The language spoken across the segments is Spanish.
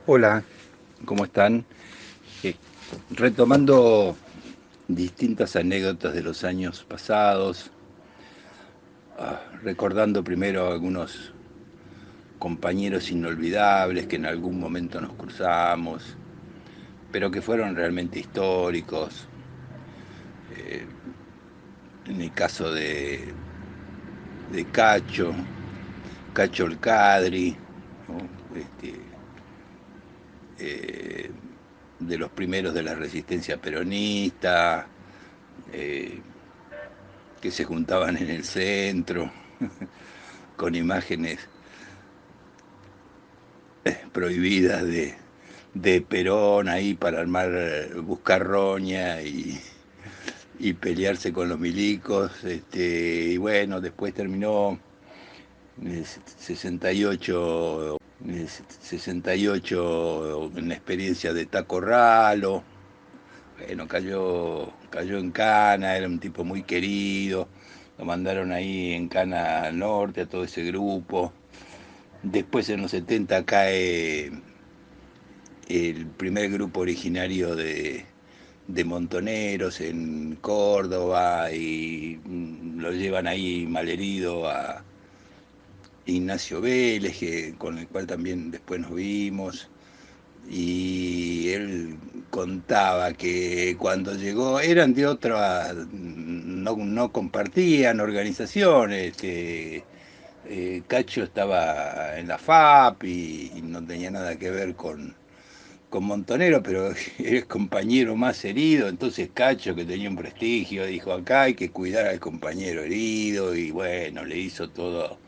Hola, ¿cómo están? Eh, Retomando distintas anécdotas de los años pasados, recordando primero algunos compañeros inolvidables que en algún momento nos cruzamos, pero que fueron realmente históricos. En el caso de Cacho el Cadri, ¿no? Eh, de los primeros de la resistencia peronista, eh, que se juntaban en el centro, con imágenes prohibidas de Perón ahí para armar, buscar roña y pelearse con los milicos. Y bueno, después terminó en el 68, en el 68 en la experiencia de Taco Ralo. Bueno, cayó en Cana, era un tipo muy querido. Lo mandaron ahí en Cana al norte a todo ese grupo. Después en los 70 cae el primer grupo originario de montoneros en Córdoba y lo llevan ahí malherido a Ignacio Vélez, con el cual también después nos vimos. Y él contaba que cuando llegó eran de otra, no compartían organizaciones. Cacho estaba en la FAP y no tenía nada que ver con Montonero, pero era el compañero más herido. Entonces Cacho, que tenía un prestigio, dijo: acá hay que cuidar al compañero herido. Y bueno, le hizo todo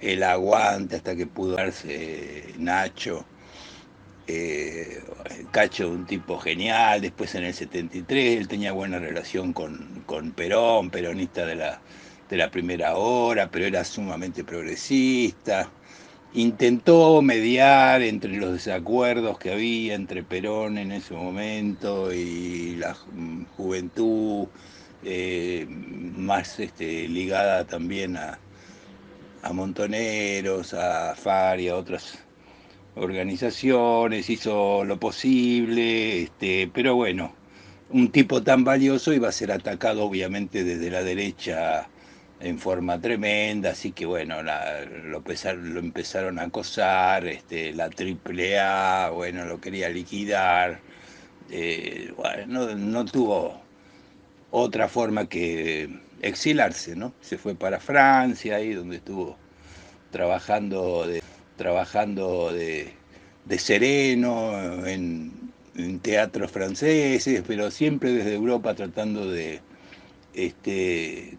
el aguante hasta que pudo darse Nacho. eh, Cacho, un tipo genial. Después en el 73 él tenía buena relación con Perón, peronista de la primera hora, pero era sumamente progresista. Intentó mediar entre los desacuerdos que había entre Perón en ese momento y la juventud, más ligada también a Montoneros, a FAR y a otras organizaciones. Hizo lo posible, pero bueno, un tipo tan valioso iba a ser atacado obviamente desde la derecha en forma tremenda. Así que bueno, lo empezaron a acosar. La AAA, bueno, lo quería liquidar. Bueno, no tuvo otra forma que exilarse, ¿no? Se fue para Francia, ahí donde estuvo trabajando de sereno en teatros franceses, pero siempre desde Europa tratando de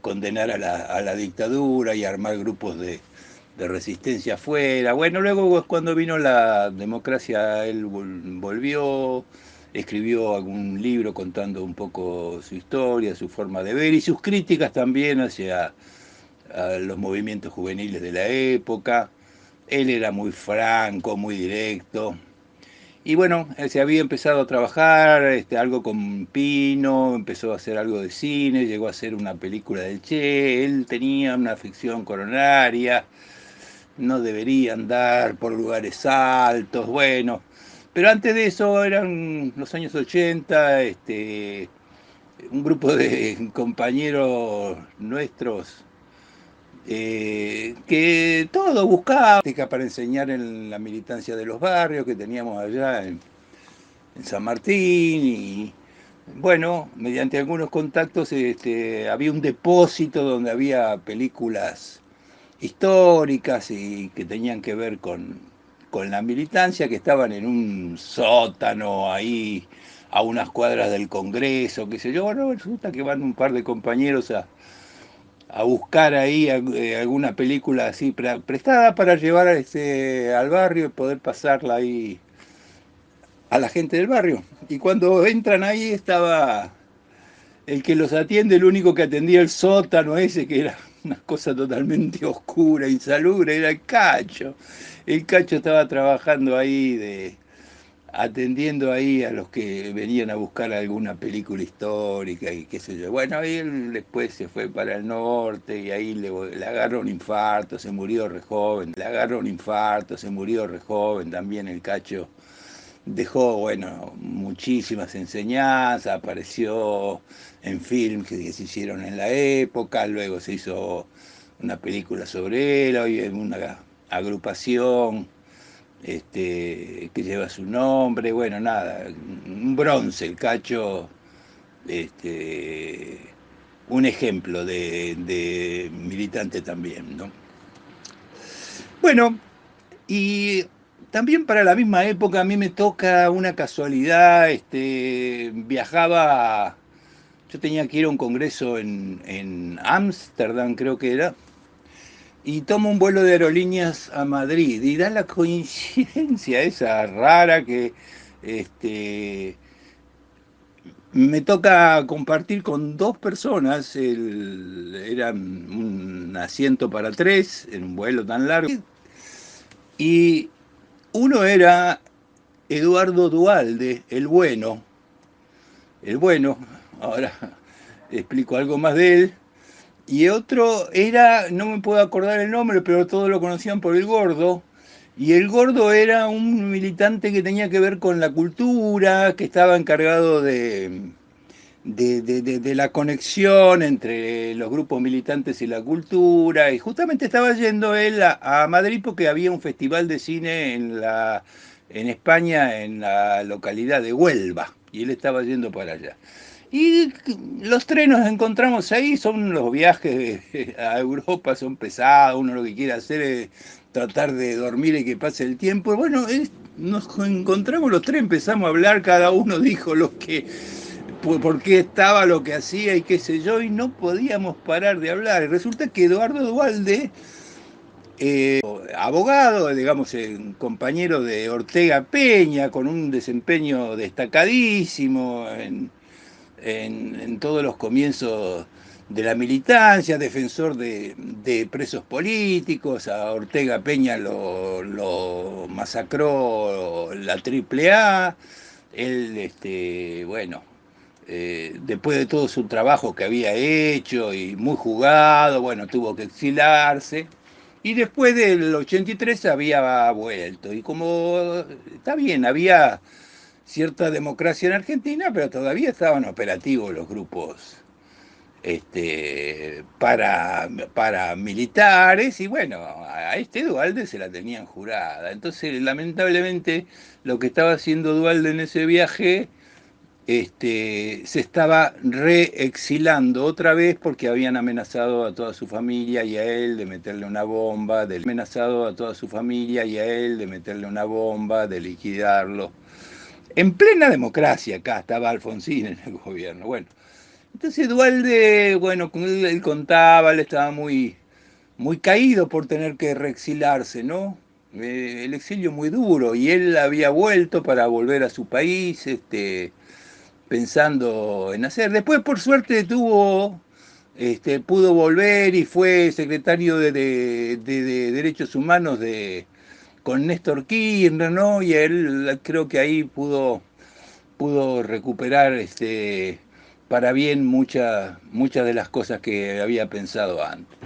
condenar a la dictadura y armar grupos de resistencia afuera. Bueno, luego cuando vino la democracia, él volvió, escribió algún libro contando un poco su historia, su forma de ver y sus críticas también hacia a los movimientos juveniles de la época. Él era muy franco, muy directo. Y bueno, se había empezado a trabajar algo con Pino, empezó a hacer algo de cine, llegó a hacer una película del Che. Él tenía una afección coronaria, no debería andar por lugares altos, bueno. Pero antes de eso eran los años 80. Un grupo de compañeros nuestros que todo buscaba para enseñar en la militancia de los barrios que teníamos allá en San Martín. Y bueno, mediante algunos contactos había un depósito donde había películas históricas y que tenían que ver con la militancia, que estaban en un sótano ahí a unas cuadras del Congreso, qué sé yo. Bueno, resulta que van un par de compañeros a buscar ahí alguna película así prestada para llevar al barrio y poder pasarla ahí a la gente del barrio. Y cuando entran ahí estaba el que los atiende, el único que atendía el sótano ese, que era una cosa totalmente oscura, insalubre, era el Cacho. El Cacho estaba trabajando ahí atendiendo ahí a los que venían a buscar alguna película histórica y qué sé yo. Bueno, ahí él después se fue para el norte y ahí le agarró un infarto, se murió re joven, le agarró un infarto, se murió re joven, también el Cacho dejó, bueno, muchísimas enseñanzas, apareció en films que se hicieron en la época, luego se hizo una película sobre él, hoy es una agrupación que lleva su nombre, bueno, nada, un bronce, el Cacho, este, un ejemplo de militante también, ¿no? Bueno, y también para la misma época a mí me toca una casualidad, viajaba, yo tenía que ir a un congreso en Ámsterdam, creo que era, y tomo un vuelo de aerolíneas a Madrid, y da la coincidencia esa rara que este, me toca compartir con dos personas, era un asiento para tres en un vuelo tan largo, y uno era Eduardo Dualde, el bueno, ahora explico algo más de él, y otro era, no me puedo acordar el nombre, pero todos lo conocían por el Gordo, y el Gordo era un militante que tenía que ver con la cultura, que estaba encargado de la conexión entre los grupos militantes y la cultura, y justamente estaba yendo él a Madrid porque había un festival de cine en España, en la localidad de Huelva, y él estaba yendo para allá. Y los tres nos encontramos ahí, son los viajes a Europa, son pesados, uno lo que quiere hacer es tratar de dormir y que pase el tiempo. Y bueno, nos encontramos los tres, empezamos a hablar, cada uno dijo lo que por qué estaba, lo que hacía y qué sé yo, y no podíamos parar de hablar. Y resulta que Eduardo Dualde, abogado, digamos, compañero de Ortega Peña, con un desempeño destacadísimo en todos los comienzos de la militancia, defensor de presos políticos, a Ortega Peña lo masacró la AAA, él, bueno, después de todo su trabajo que había hecho y muy jugado, bueno, tuvo que exiliarse. Y después del 83 había vuelto. Y como está bien, había cierta democracia en Argentina, pero todavía estaban operativos los grupos para militares y bueno, a este Dualde se la tenían jurada. Entonces, lamentablemente, lo que estaba haciendo Dualde en ese viaje se estaba reexilando otra vez porque habían amenazado a toda su familia y a él de meterle una bomba, amenazado a toda su familia y a él de meterle una bomba, de liquidarlo. En plena democracia acá estaba Alfonsín en el gobierno. Bueno, entonces Dualde, bueno, con él contaba, él estaba muy caído por tener que reexilarse, ¿no? El exilio muy duro y él había vuelto para volver a su país, pensando en hacer. Después, por suerte, pudo volver y fue secretario de Derechos Humanos con Néstor Kirchner, ¿no? Y él creo que ahí pudo recuperar para bien muchas de las cosas que había pensado antes.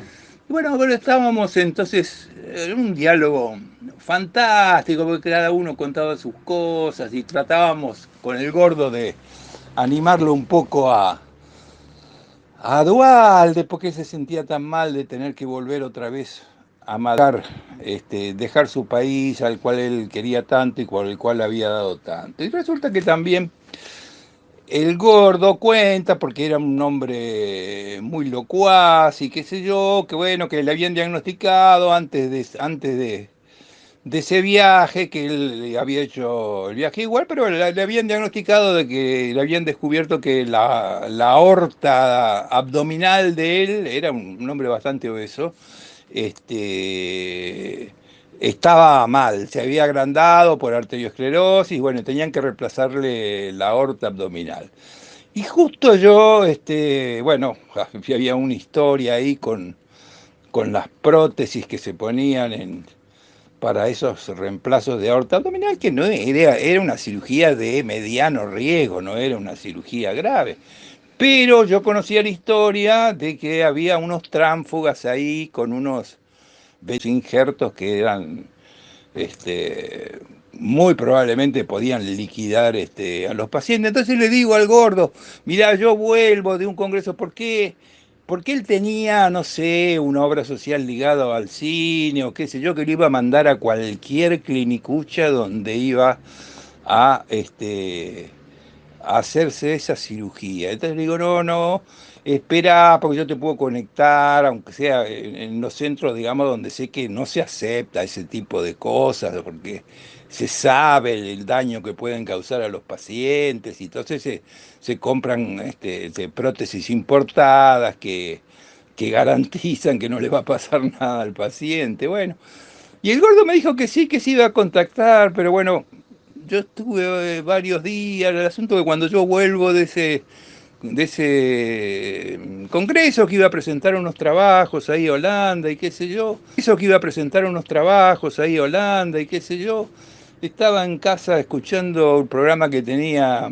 Y bueno, pero estábamos entonces en un diálogo fantástico, porque cada uno contaba sus cosas y tratábamos con el Gordo de animarlo un poco a Dualde, porque se sentía tan mal de tener que volver otra vez a Madrid, dejar su país al cual él quería tanto y por el cual había dado tanto. Y resulta que también el Gordo cuenta, porque era un hombre muy locuaz y qué sé yo, que bueno, que le habían diagnosticado antes de ese viaje, que él había hecho el viaje igual, pero le habían diagnosticado de que le habían descubierto que la aorta abdominal de él, era un hombre bastante obeso, este, estaba mal, se había agrandado por arteriosclerosis, bueno, tenían que reemplazarle la aorta abdominal. Y justo yo, bueno, había una historia ahí con las prótesis que se ponían para esos reemplazos de aorta abdominal, que no era una cirugía de mediano riesgo, no era una cirugía grave. Pero yo conocía la historia de que había unos tránfugas ahí con unos injertos que eran muy probablemente podían liquidar a los pacientes. Entonces le digo al gordo, mira, yo vuelvo de un congreso, ¿por qué? Porque él tenía, no sé, una obra social ligada al cine o qué sé yo, que lo iba a mandar a cualquier clinicucha donde iba a, a hacerse esa cirugía. Entonces le digo, no, no, espera, porque yo te puedo conectar, aunque sea en los centros, digamos, donde sé que no se acepta ese tipo de cosas, porque se sabe el daño que pueden causar a los pacientes, y entonces se compran prótesis importadas que garantizan que no le va a pasar nada al paciente. Bueno, y el gordo me dijo que sí iba a contactar, pero bueno, yo estuve varios días. El asunto es que cuando yo vuelvo de ese congreso que iba a presentar unos trabajos ahí a Holanda y qué sé yo, eso que iba a presentar unos trabajos ahí a Holanda y qué sé yo, estaba en casa escuchando un programa que tenía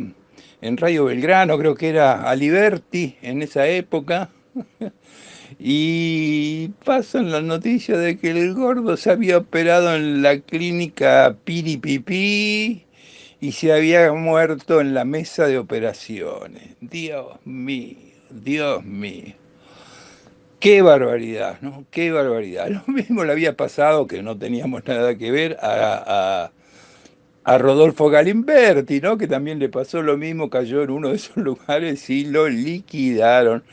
en Radio Belgrano, creo que era Aliberti en esa época, y pasan las noticias de que el gordo se había operado en la clínica Piripipí y se había muerto en la mesa de operaciones. Dios mío, Dios mío. Qué barbaridad, ¿no? Qué barbaridad. Lo mismo le había pasado, que no teníamos nada que ver, a Rodolfo Galimberti, ¿no? Que también le pasó lo mismo, cayó en uno de esos lugares y lo liquidaron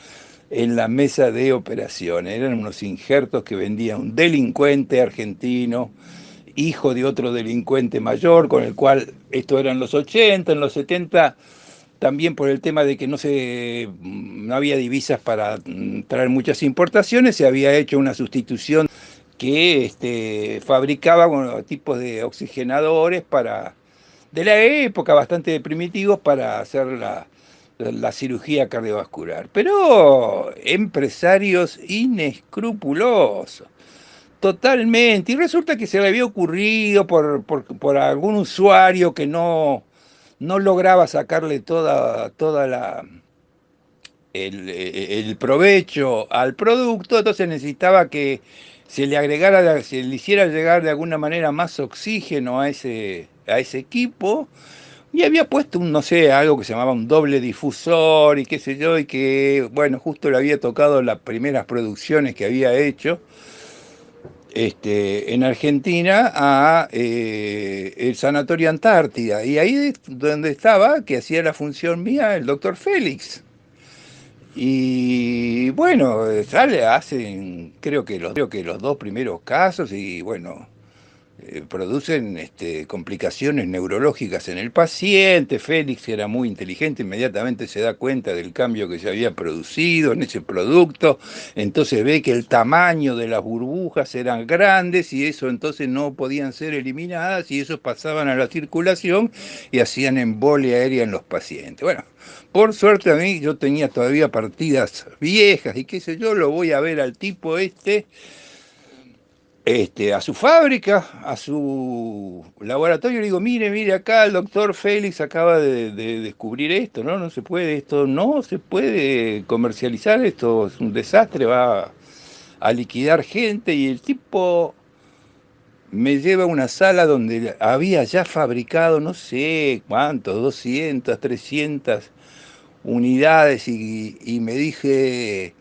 en la mesa de operaciones. Eran unos injertos que vendía un delincuente argentino, hijo de otro delincuente mayor, con el cual, esto era en los 80, en los 70, también por el tema de que no había divisas para traer muchas importaciones, se había hecho una sustitución que fabricaba bueno, tipos de oxigenadores de la época, bastante primitivos, para hacer la cirugía cardiovascular. Pero empresarios inescrupulosos, totalmente. Y resulta que se le había ocurrido por algún usuario que no lograba sacarle el provecho al producto, entonces necesitaba que se le hiciera llegar de alguna manera más oxígeno a ese equipo, y había puesto no sé, algo que se llamaba un doble difusor y qué sé yo, y que, bueno, justo le había tocado las primeras producciones que había hecho en Argentina a el Sanatorio Antártida. Y ahí donde estaba, que hacía la función mía, el doctor Félix. Y bueno, hacen creo que los dos primeros casos y bueno, producen complicaciones neurológicas en el paciente. Félix era muy inteligente, inmediatamente se da cuenta del cambio que se había producido en ese producto, entonces ve que el tamaño de las burbujas eran grandes y eso entonces no podían ser eliminadas y esos pasaban a la circulación y hacían embolia aérea en los pacientes. Bueno, por suerte a mí yo tenía todavía partidas viejas y qué sé yo, lo voy a ver al tipo a su fábrica, a su laboratorio, le digo, mire, mire acá, el doctor Félix acaba de descubrir esto, ¿no? No se puede, esto no se puede comercializar, esto es un desastre, va a liquidar gente, y el tipo me lleva a una sala donde había ya fabricado, no sé cuántos, 200, 300 unidades, y me dije,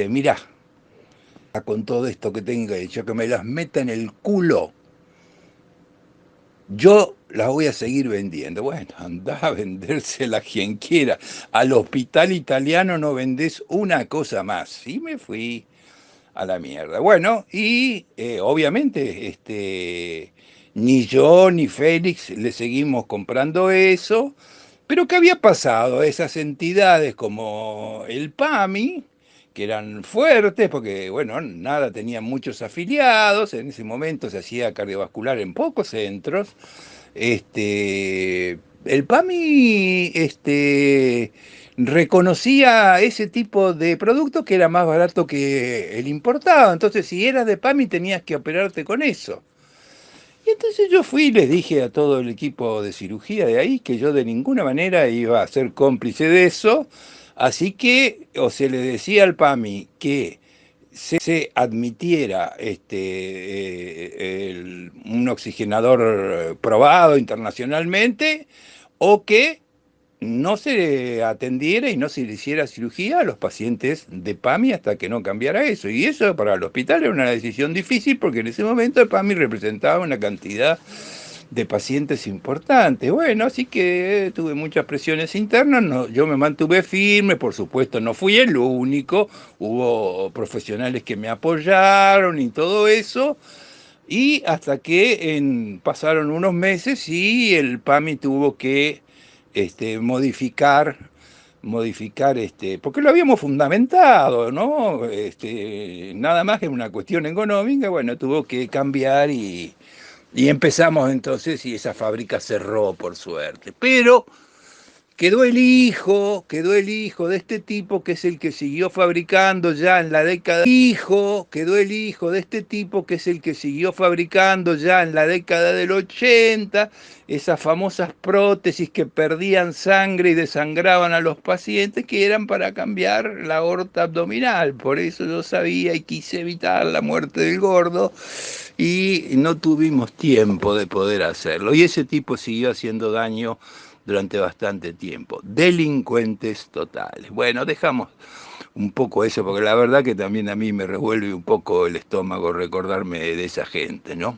mirá, con todo esto que tenga hecho, que me las meta en el culo, yo las voy a seguir vendiendo. Bueno, andá a vendérsela a quien quiera. Al hospital italiano no vendés una cosa más. Y me fui a la mierda. Bueno, y obviamente ni yo ni Félix le seguimos comprando eso. Pero ¿qué había pasado? Esas entidades como el PAMI, que eran fuertes, porque, bueno, nada, tenían muchos afiliados, en ese momento se hacía cardiovascular en pocos centros, el PAMI reconocía ese tipo de producto que era más barato que el importado, entonces si eras de PAMI tenías que operarte con eso. Y entonces yo fui y les dije a todo el equipo de cirugía de ahí que yo de ninguna manera iba a ser cómplice de eso, así que o se le decía al PAMI que se admitiera un oxigenador probado internacionalmente o que no se atendiera y no se le hiciera cirugía a los pacientes de PAMI hasta que no cambiara eso. Y eso para el hospital era una decisión difícil porque en ese momento el PAMI representaba una cantidad de pacientes importantes. Bueno, así que tuve muchas presiones internas, no, yo me mantuve firme, por supuesto no fui el único, hubo profesionales que me apoyaron y todo eso, y hasta que pasaron unos meses y el PAMI tuvo que modificar, porque lo habíamos fundamentado, ¿no? Nada más que una cuestión económica, bueno, tuvo que cambiar y empezamos entonces y esa fábrica cerró por suerte. Pero quedó el hijo de este tipo que es el que siguió fabricando ya en la década. Quedó el hijo de este tipo que es el que siguió fabricando ya en la década del 80 esas famosas prótesis que perdían sangre y desangraban a los pacientes que eran para cambiar la aorta abdominal. Por eso yo sabía y quise evitar la muerte del gordo y no tuvimos tiempo de poder hacerlo. Y ese tipo siguió haciendo daño durante bastante tiempo. Delincuentes totales. Bueno, dejamos un poco eso, porque la verdad que también a mí me revuelve un poco el estómago recordarme de esa gente, ¿no?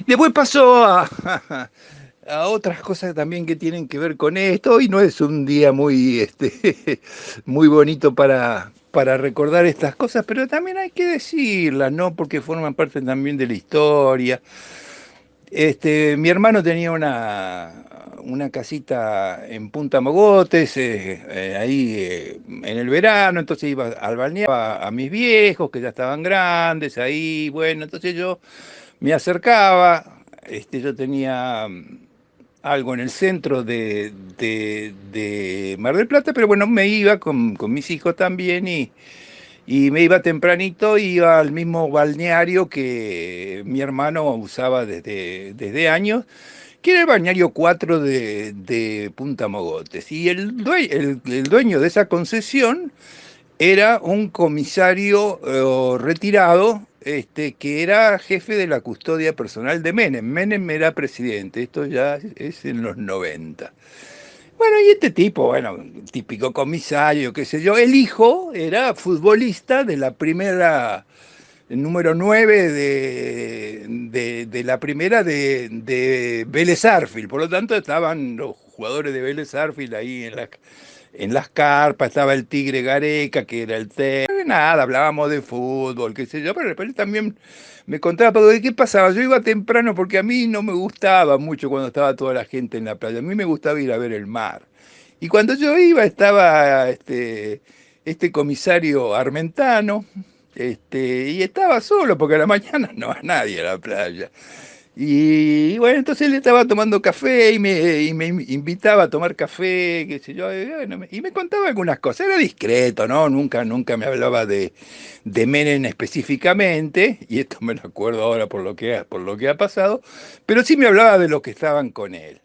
Después pasó a otras cosas también que tienen que ver con esto. Hoy no es un día muy, muy bonito para recordar estas cosas, pero también hay que decirlas, ¿no? Porque forman parte también de la historia. Mi hermano tenía una casita en Punta Mogotes, ahí en el verano, entonces iba al balneario a mis viejos que ya estaban grandes, ahí, bueno, entonces yo me acercaba, yo tenía algo en el centro de Mar del Plata, pero bueno, me iba con mis hijos también y me iba tempranito, iba al mismo balneario que mi hermano usaba desde años, que era el balneario 4 de Punta Mogotes. Y el dueño de esa concesión era un comisario retirado, que era jefe de la custodia personal de Menem. Menem era presidente, esto ya es en los 90. Bueno, y este tipo, bueno, típico comisario, qué sé yo, el hijo era futbolista de la primera, el número 9 de la primera de Vélez Sarsfield, por lo tanto estaban los jugadores de Vélez Sarsfield ahí en las carpas, estaba el Tigre Gareca, que era el técnico, nada, hablábamos de fútbol, qué sé yo, pero él también me contaba, pero ¿de qué pasaba? Yo iba temprano porque a mí no me gustaba mucho cuando estaba toda la gente en la playa, a mí me gustaba ir a ver el mar. Y cuando yo iba estaba este comisario Armentano, y estaba solo porque a la mañana no va nadie a la playa. Y bueno, entonces él estaba tomando café y me invitaba a tomar café, qué sé yo, bueno, y me contaba algunas cosas. Era discreto, ¿no? Nunca me hablaba de Menem específicamente, y esto me lo acuerdo ahora por lo que ha pasado, pero sí me hablaba de los que estaban con él.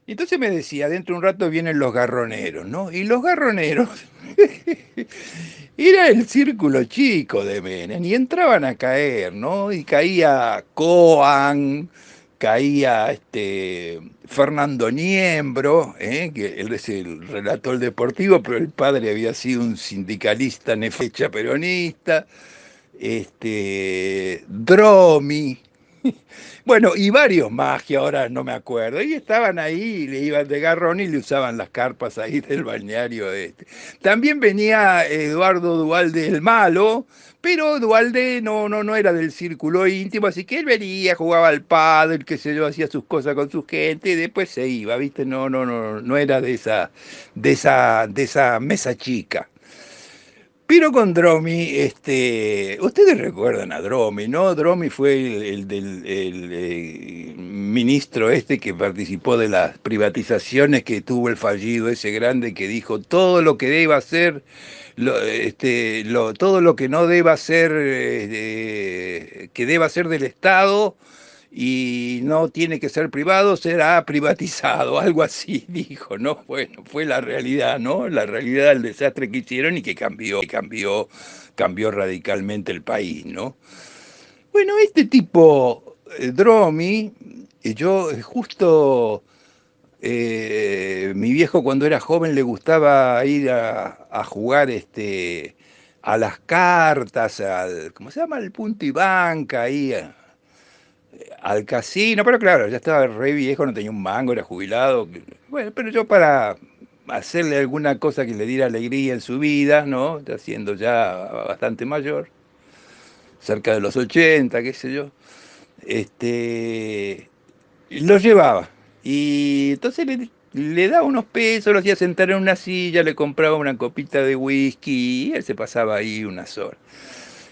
Y entonces me decía, dentro de un rato vienen los garroneros, ¿no? Y los garroneros era el círculo chico de Menem y entraban a caer, ¿no? Y caía Coan, caía Fernando Niembro, que él es el relator deportivo, pero el padre había sido un sindicalista nefecha peronista, Dromi, bueno, y varios más que ahora no me acuerdo. Y estaban ahí, le iban de garrón y le usaban las carpas ahí del balneario este. También venía Eduardo Dualde el Malo, pero Dualde no era del círculo íntimo, así que él venía, jugaba al pádel, qué sé yo, hacía sus cosas con su gente y después se iba, ¿viste? No era de esa mesa chica. Pero con Dromi, ustedes recuerdan a Dromi, ¿no? Dromi fue el ministro que participó de las privatizaciones, que tuvo el fallido ese grande que dijo todo lo que deba hacer, todo lo que no deba ser, que deba ser del Estado y no tiene que ser privado, será privatizado, algo así dijo, ¿no? Bueno, fue la realidad, ¿no? La realidad del desastre que hicieron y que cambió radicalmente el país, ¿no? Bueno, este tipo, Dromi, yo justo mi viejo cuando era joven le gustaba ir a jugar a las cartas, ¿cómo se llama? El punto y banca, ahí, al casino, pero claro, ya estaba re viejo, no tenía un mango, era jubilado. Bueno, pero yo para hacerle alguna cosa que le diera alegría en su vida, ¿no? Ya siendo ya bastante mayor, cerca de los 80, qué sé yo, este, lo llevaba. Y entonces le daba unos pesos, lo hacía sentar en una silla, le compraba una copita de whisky y él se pasaba ahí unas horas.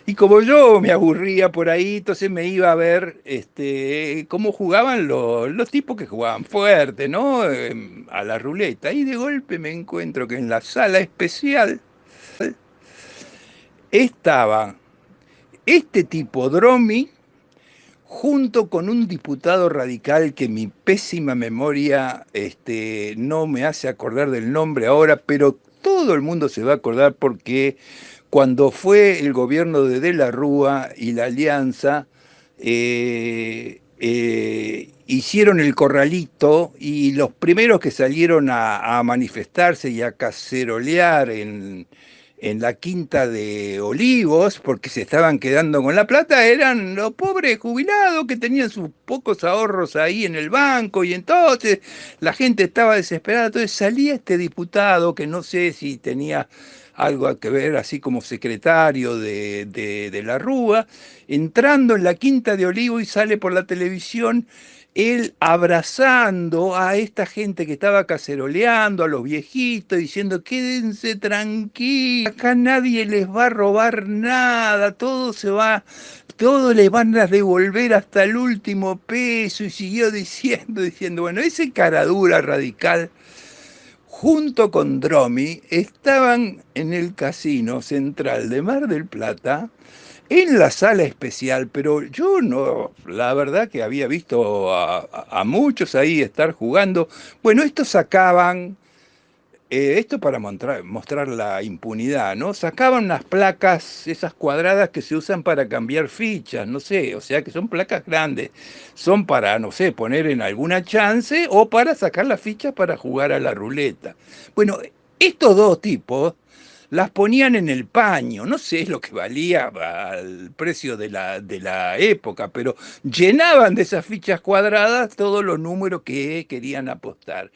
Y como yo me aburría por ahí, entonces me iba a ver cómo jugaban los tipos que jugaban fuerte, ¿no? A la ruleta. Y de golpe me encuentro que en la sala especial estaba este tipo Dromi junto con un diputado radical que mi pésima memoria no me hace acordar del nombre ahora, pero todo el mundo se va a acordar porque cuando fue el gobierno de la Rúa y la Alianza, hicieron el corralito y los primeros que salieron a manifestarse y a cacerolear en la Quinta de Olivos, porque se estaban quedando con la plata, eran los pobres jubilados que tenían sus pocos ahorros ahí en el banco, y entonces la gente estaba desesperada. Entonces salía este diputado, que no sé si tenía algo que ver, así como secretario de la Rúa, entrando en la Quinta de Olivos y sale por la televisión él abrazando a esta gente que estaba caceroleando, a los viejitos, diciendo, quédense tranquilos, acá nadie les va a robar nada, todo les van a devolver hasta el último peso, y siguió diciendo, bueno, ese caradura radical, junto con Dromi, estaban en el Casino Central de Mar del Plata, en la sala especial, pero yo no, la verdad que había visto a muchos ahí estar jugando. Bueno, estos sacaban, esto para mostrar la impunidad, ¿no? Sacaban unas placas, esas cuadradas que se usan para cambiar fichas, no sé, o sea que son placas grandes, son para, no sé, poner en alguna chance o para sacar las fichas para jugar a la ruleta. Bueno, estos dos tipos las ponían en el paño, no sé lo que valía al precio de la época, pero llenaban de esas fichas cuadradas todos los números que querían apostar.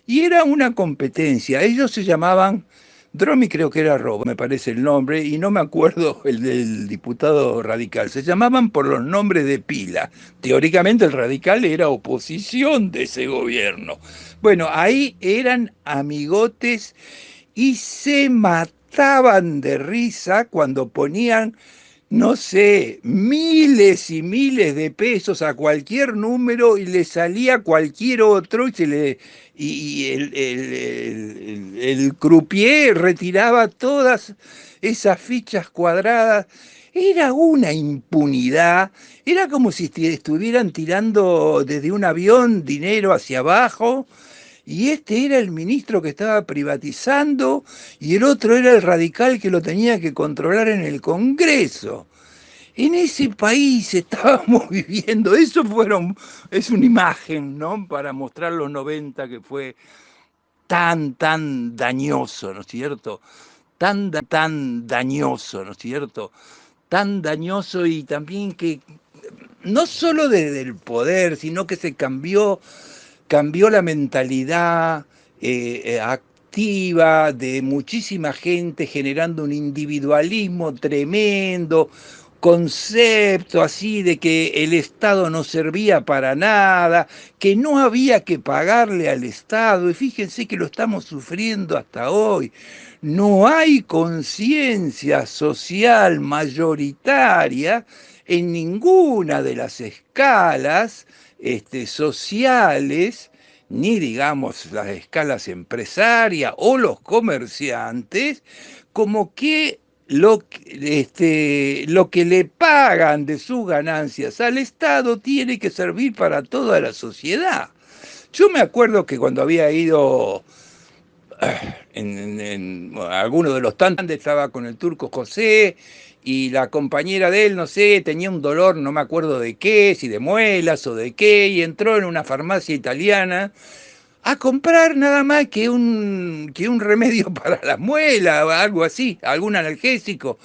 Y era una competencia, ellos se llamaban, Dromi creo que era Robo, me parece el nombre, y no me acuerdo el del diputado radical, se llamaban por los nombres de pila. Teóricamente el radical era oposición de ese gobierno. Bueno, ahí eran amigotes y se mataban de risa cuando ponían, no sé, miles y miles de pesos a cualquier número y le salía cualquier otro y el croupier retiraba todas esas fichas cuadradas. Era una impunidad, era como si estuvieran tirando desde un avión dinero hacia abajo, y este era el ministro que estaba privatizando y el otro era el radical que lo tenía que controlar en el Congreso. En ese país estábamos viviendo, es una imagen, ¿no? Para mostrar los 90 que fue tan dañoso, ¿no es cierto? Tan dañoso, ¿no es cierto? Tan dañoso, y también que no solo desde el poder, sino que cambió la mentalidad activa de muchísima gente, generando un individualismo tremendo, concepto así de que el Estado no servía para nada, que no había que pagarle al Estado, y fíjense que lo estamos sufriendo hasta hoy. No hay conciencia social mayoritaria en ninguna de las escalas sociales, ni digamos las escalas empresarias o los comerciantes, como que lo que le pagan de sus ganancias al Estado tiene que servir para toda la sociedad. Yo me acuerdo que cuando había ido bueno, alguno de los tantos, estaba con el turco José y la compañera de él, no sé, tenía un dolor, no me acuerdo de qué, si de muelas o de qué, y entró en una farmacia italiana a comprar nada más que un remedio para las muelas, algo así, algún analgésico.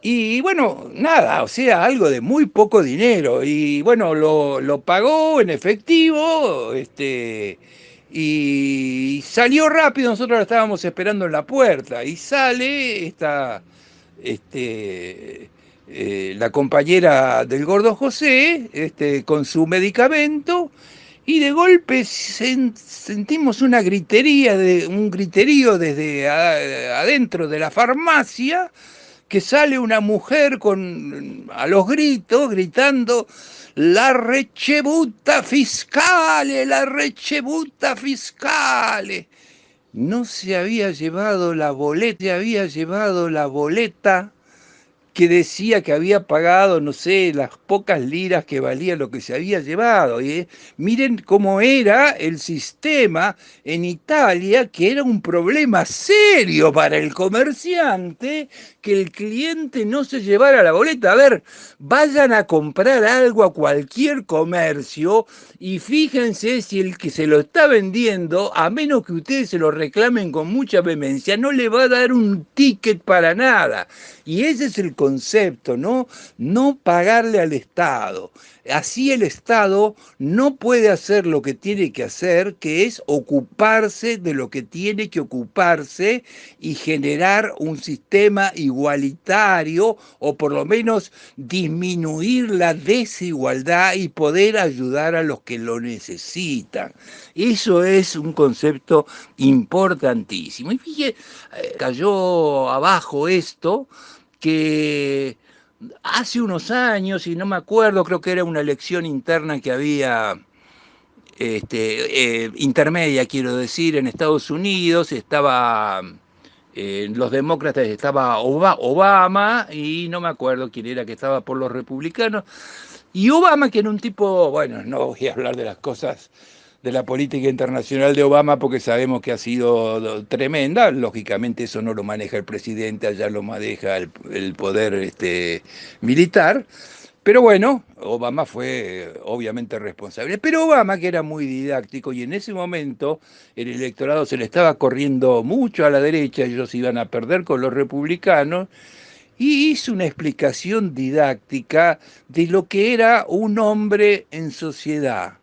Y bueno, nada, o sea, algo de muy poco dinero. Y bueno, lo pagó en efectivo, y salió rápido, nosotros lo estábamos esperando en la puerta. Y sale este, la compañera del gordo José, con su medicamento, y de golpe sentimos una gritería, un griterío desde adentro de la farmacia, que sale una mujer a los gritos, gritando, la rechebuta fiscale, la rechebuta fiscale. No se había llevado la boleta, se había llevado la boleta que decía que había pagado, no sé, las pocas liras que valía lo que se había llevado. Y miren cómo era el sistema en Italia, que era un problema serio para el comerciante, que el cliente no se llevara la boleta. A ver, vayan a comprar algo a cualquier comercio y fíjense si el que se lo está vendiendo, a menos que ustedes se lo reclamen con mucha vehemencia, no le va a dar un ticket para nada. Y ese es el concepto, ¿no? No pagarle al Estado. Así el Estado no puede hacer lo que tiene que hacer, que es ocuparse de lo que tiene que ocuparse y generar un sistema igualitario, o por lo menos disminuir la desigualdad y poder ayudar a los que lo necesitan. Eso es un concepto importantísimo. Y fíjate, cayó abajo esto, que hace unos años, y no me acuerdo, creo que era una elección interna que había, intermedia, quiero decir, en Estados Unidos, estaba, los demócratas, estaba Obama, y no me acuerdo quién era que estaba por los republicanos, y Obama, que era un tipo, bueno, no voy a hablar de las cosas de la política internacional de Obama porque sabemos que ha sido tremenda. Lógicamente eso no lo maneja el presidente, allá lo maneja el poder militar. Pero bueno, Obama fue obviamente responsable. Pero Obama, que era muy didáctico, y en ese momento el electorado se le estaba corriendo mucho a la derecha, ellos iban a perder con los republicanos, y hizo una explicación didáctica de lo que era un hombre en sociedad.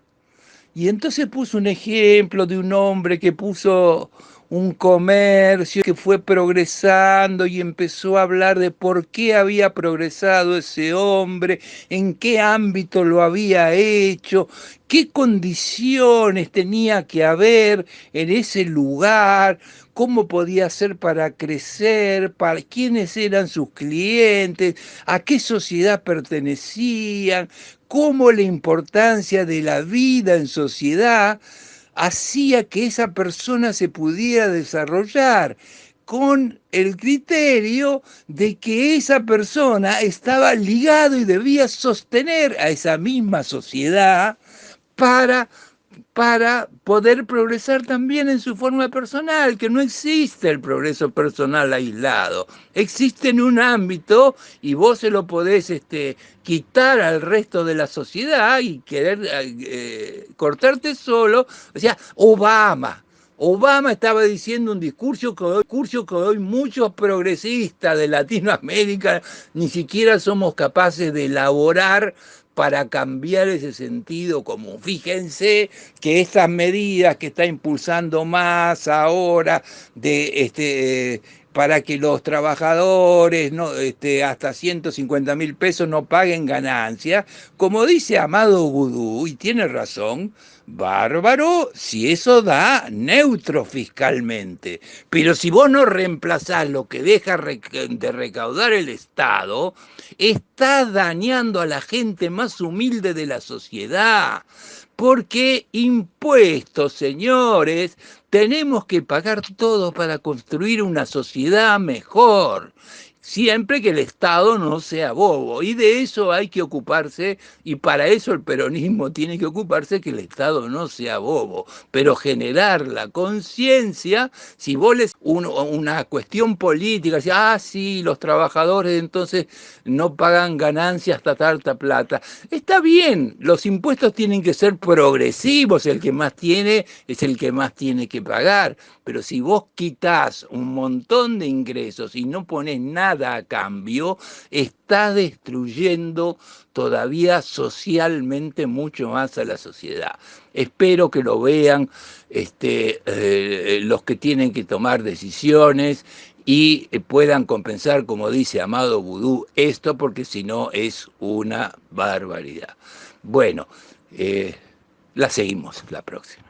Y entonces puso un ejemplo de un hombre que puso un comercio que fue progresando y empezó a hablar de por qué había progresado ese hombre, en qué ámbito lo había hecho, qué condiciones tenía que haber en ese lugar, cómo podía hacer para crecer, para quiénes eran sus clientes, a qué sociedad pertenecían, cómo la importancia de la vida en sociedad hacía que esa persona se pudiera desarrollar con el criterio de que esa persona estaba ligado y debía sostener a esa misma sociedad para poder progresar también en su forma personal, que no existe el progreso personal aislado, existe en un ámbito y vos se lo podés quitar al resto de la sociedad y querer cortarte solo. O sea, Obama estaba diciendo un discurso que hoy muchos progresistas de Latinoamérica ni siquiera somos capaces de elaborar para cambiar ese sentido común. Fíjense que estas medidas que está impulsando más ahora para que los trabajadores no, hasta 150.000 pesos no paguen ganancias, como dice Amado Gudú, y tiene razón, bárbaro si eso da neutro fiscalmente. Pero si vos no reemplazás lo que deja de recaudar el Estado, está dañando a la gente más humilde de la sociedad. Porque impuestos, señores, tenemos que pagar todo para construir una sociedad mejor. siempre que el Estado no sea bobo. Y de eso hay que ocuparse, y para eso el peronismo tiene que ocuparse, que el Estado no sea bobo. Pero generar la conciencia, si vos les una cuestión política, si, sí, los trabajadores entonces no pagan ganancias hasta tanta plata. Está bien, los impuestos tienen que ser progresivos, el que más tiene es el que más tiene que pagar, pero si vos quitás un montón de ingresos y no pones nada a cambio, estás destruyendo todavía socialmente mucho más a la sociedad. Espero que lo vean los que tienen que tomar decisiones y puedan compensar, como dice Amado Vudú, esto, porque si no es una barbaridad. Bueno, la seguimos la próxima.